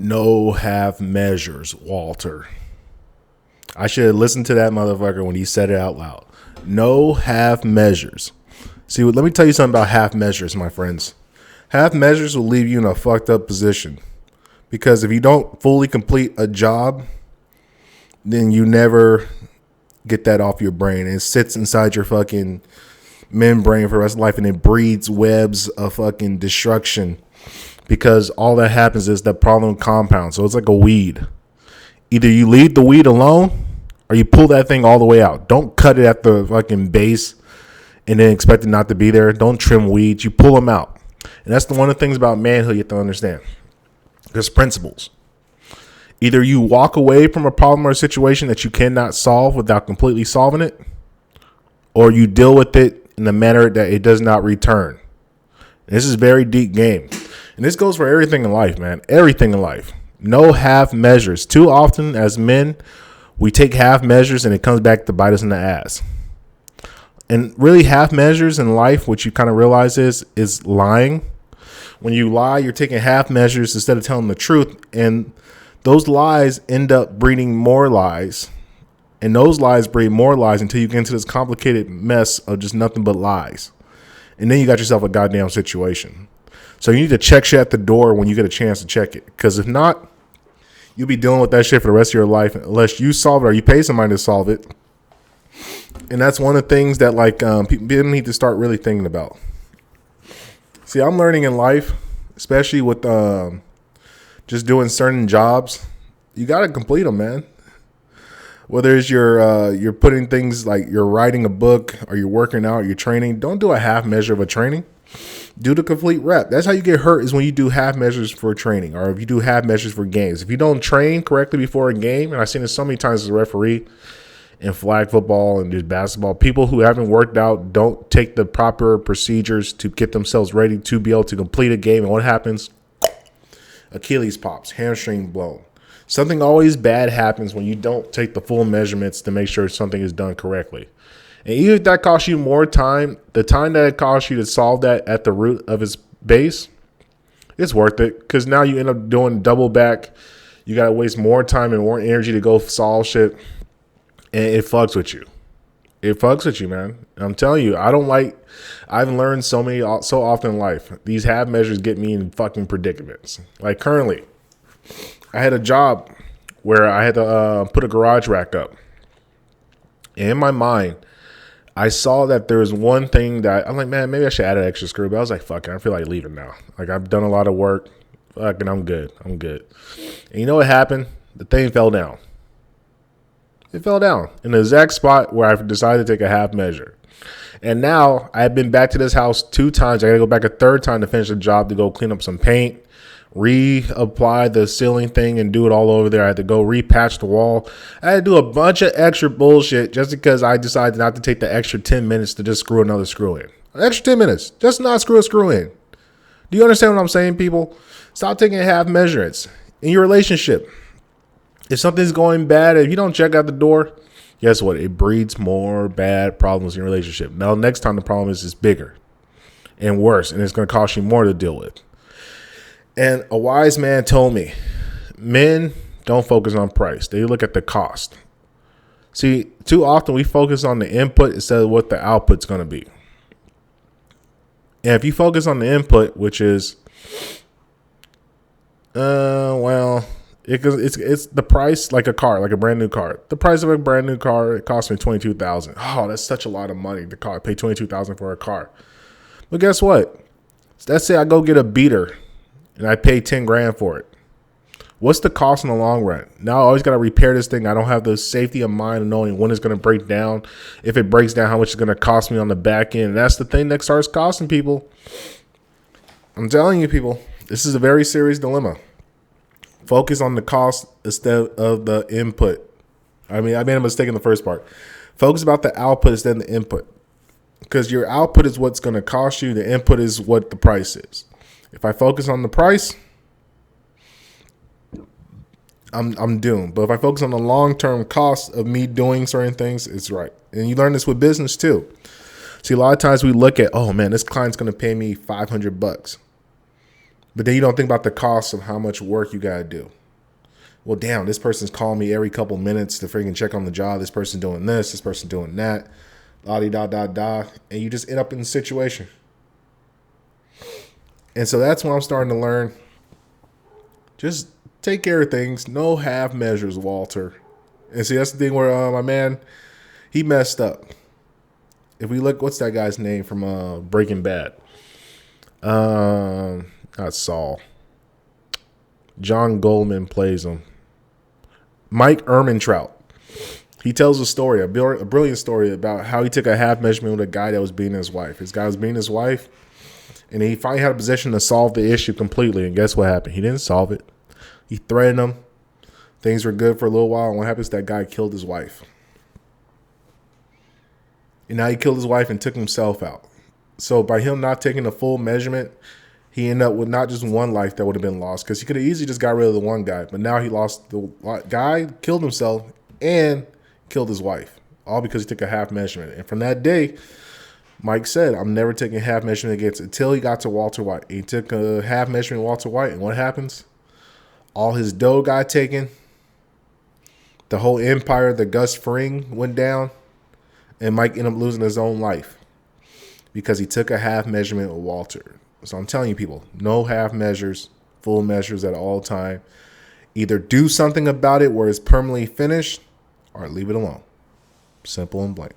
No half measures, Walter. I should have listened to that motherfucker when he said it out loud. No half measures. See, let me tell you something about half measures, my friends. Half measures will leave you in a fucked up position. Because if you don't fully complete a job, then you never get that off your brain. It sits inside your fucking membrane for the rest of life, and it breeds webs of fucking destruction. Because all that happens is that problem compounds. So it's like a weed. Either you leave the weed alone or you pull that thing all the way out. Don't cut it at the fucking base and then expect it not to be there. Don't trim weeds. You pull them out. And that's one of the things about manhood you have to understand. There's principles. Either you walk away from a problem or a situation that you cannot solve without completely solving it, or you deal with it in a manner that it does not return. This is very deep game. And this goes for everything in life, man. Everything in life. No half measures. Too often as men, we take half measures and it comes back to bite us in the ass. And really half measures in life, what you kind of realize is lying. When you lie, you're taking half measures instead of telling the truth. And those lies end up breeding more lies. And those lies breed more lies until you get into this complicated mess of just nothing but lies. And then you got yourself a goddamn situation. So you need to check shit at the door when you get a chance to check it. Because if not, you'll be dealing with that shit for the rest of your life unless you solve it or you pay somebody to solve it. And that's one of the things that people need to start really thinking about. See, I'm learning in life, especially with just doing certain jobs, you got to complete them, man. Whether it's you're putting things like you're writing a book or you're working out, you're training, don't do a half measure of a training. Do the complete rep. That's how you get hurt, is when you do half measures for training or if you do half measures for games. If you don't train correctly before a game, and I've seen this so many times as a referee in flag football and just basketball, people who haven't worked out don't take the proper procedures to get themselves ready to be able to complete a game. And what happens? Achilles pops, hamstring blown. Something always bad happens when you don't take the full measurements to make sure something is done correctly. And even if that costs you more time, the time that it costs you to solve that at the root of its base, it's worth it. Because now you end up doing double back. You got to waste more time and more energy to go solve shit. And it fucks with you. It fucks with you, man. And I'm telling you, I've learned so often in life. These half measures get me in fucking predicaments. Like currently, I had a job where I had to put a garage rack up. And in my mind, I saw that there was one thing that I'm like, man, maybe I should add an extra screw. But I was like, fuck it, I feel like leaving now. Like, I've done a lot of work. Fucking, I'm good. And you know what happened? The thing fell down. It fell down in the exact spot where I decided to take a half measure. And now I've been back to this house 2 times. I got to go back a 3rd time to finish the job, to go clean up some paint, reapply the ceiling thing and do it all over there. I had to go repatch the wall. I had to do a bunch of extra bullshit just because I decided not to take the extra 10 minutes to just screw another screw in. An extra 10 minutes. Just not screw a screw in. Do you understand what I'm saying, people? Stop taking half measurements in your relationship. If something's going bad, if you don't check out the door, guess what? It breeds more bad problems in your relationship. Now, next time the problem is bigger and worse, and it's going to cost you more to deal with. And a wise man told me, men don't focus on price. They look at the cost. See, too often we focus on the input instead of what the output's going to be. And if you focus on the input, which is, it's the price, like a car, like a brand new car. The price of a brand new car, it cost me $22,000. Oh, that's such a lot of money to pay $22,000 for a car. But guess what? Let's say I go get a beater and I pay $10,000 for it. What's the cost in the long run? Now I always got to repair this thing. I don't have the safety of mind of knowing when it's going to break down. If it breaks down, how much it's going to cost me on the back end. And that's the thing that starts costing people. I'm telling you, people, this is a very serious dilemma. Focus on the cost instead of the input. I made a mistake in the first part. Focus about the output instead of the input. Because your output is what's going to cost you. The input is what the price is. If I focus on the price, I'm doomed. But if I focus on the long-term cost of me doing certain things, it's right. And you learn this with business too. See, a lot of times we look at, oh man, this client's going to pay me $500. But then you don't think about the cost of how much work you got to do. Well, damn, this person's calling me every couple minutes to freaking check on the job. This person doing this person doing that, la-di-da-da-da. And you just end up in a situation. And so that's what I'm starting to learn. Just take care of things. No half measures, Walter. And see, that's the thing where my man, he messed up. If we look, what's that guy's name from Breaking Bad? Not Saul. John Goldman plays him. Mike Ehrmantraut. He tells a story, a brilliant story about how he took a half measurement with a guy that was beating his wife. His guy was beating his wife, and he finally had a position to solve the issue completely. And guess what happened? He didn't solve it. He threatened him. Things were good for a little while, and what happens? That guy killed his wife. And now he killed his wife and took himself out. So by him not taking the full measurement, he ended up with not just one life that would have been lost, because he could have easily just got rid of the one guy. But now he lost the guy, killed himself, and killed his wife, all because he took a half measurement. And from that day, Mike said, I'm never taking a half measurement again until he got to Walter White. He took a half measurement Walter White, and what happens? All his dough got taken. The whole empire, the Gus Fring, went down, and Mike ended up losing his own life because he took a half measurement with Walter. So I'm telling you, people, no half measures, full measures at all time. Either do something about it where it's permanently finished, or leave it alone. Simple and blank.